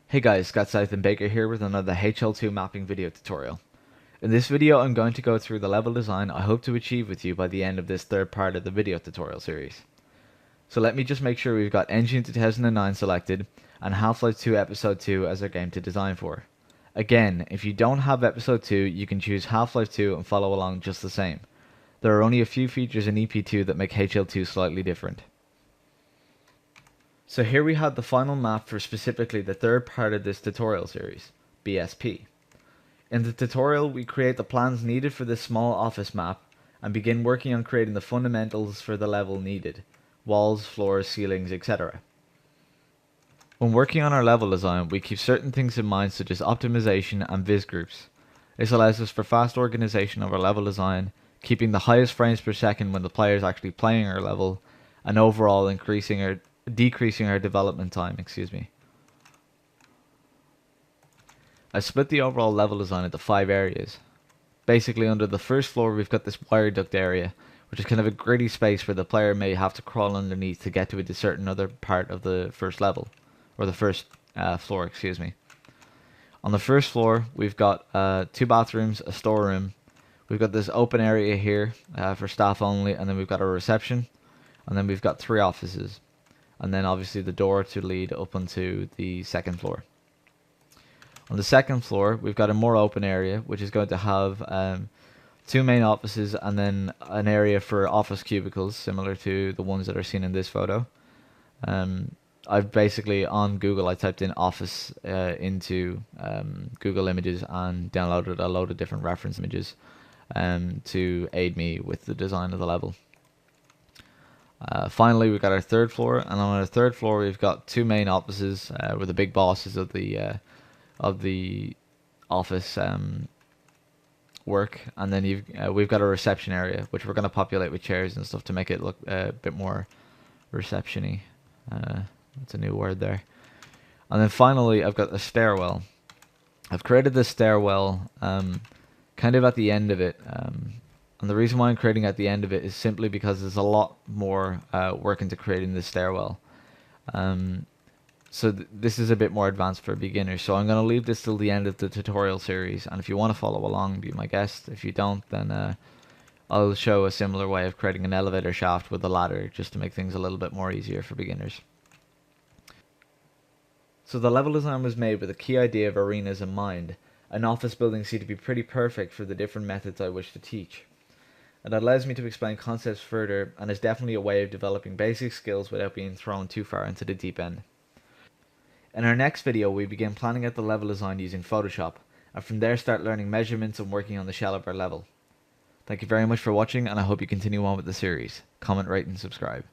Hey guys, Sythen Baker here with another HL2 mapping video tutorial. In this video I'm going to go through the level design I hope to achieve with you by the end of this third part of the video tutorial series. So let me just make sure we've got Engine 2009 selected and Half-Life 2 Episode 2 as our game to design for. Again, if you don't have Episode 2 you can choose Half-Life 2 and follow along just the same. There are only a few features in EP2 that make HL2 slightly different. So here we have the final map for specifically the third part of this tutorial series, BSP. In the tutorial we create the plans needed for this small office map and begin working on creating the fundamentals for the level needed, walls, floors, ceilings, etc. When working on our level design we keep certain things in mind such as optimization and viz groups. This allows us for fast organization of our level design, keeping the highest frames per second when the player is actually playing our level, and overall decreasing our development time, I split the overall level design into 5 areas. Basically under the first floor we've got this wire duct area, which is kind of a gritty space where the player may have to crawl underneath to get to a certain other part of the first level, or the first floor, On the first floor we've got 2 bathrooms, a storeroom, we've got this open area here for staff only, and then we've got a reception, and then we've got 3 offices. And then obviously the door to lead up onto the second floor. On the second floor we've got a more open area which is going to have 2 main offices and then an area for office cubicles similar to the ones that are seen in this photo. I've basically on Google I typed in office into Google Images and downloaded a load of different reference images to aid me with the design of the level. Finally we've got our third floor, and on our third floor we've got 2 main offices where the big bosses of the office work, and then we've got a reception area which we're going to populate with chairs and stuff to make it look a bit more reception-y. That's a new word there. And then finally I've got the stairwell. I've created this stairwell kind of at the end of it. And the reason why I'm creating at the end of it is simply because there's a lot more work into creating this stairwell. So this is a bit more advanced for beginners. So I'm going to leave this till the end of the tutorial series. And if you want to follow along, be my guest. If you don't, then I'll show a similar way of creating an elevator shaft with a ladder just to make things a little bit more easier for beginners. So the level design was made with a key idea of arenas in mind. An office building seemed to be pretty perfect for the different methods I wish to teach. It allows me to explain concepts further and is definitely a way of developing basic skills without being thrown too far into the deep end. In our next video we begin planning out the level design using Photoshop, and from there start learning measurements and working on the shell of our level. Thank you very much for watching, and I hope you continue on with the series. Comment, rate and subscribe.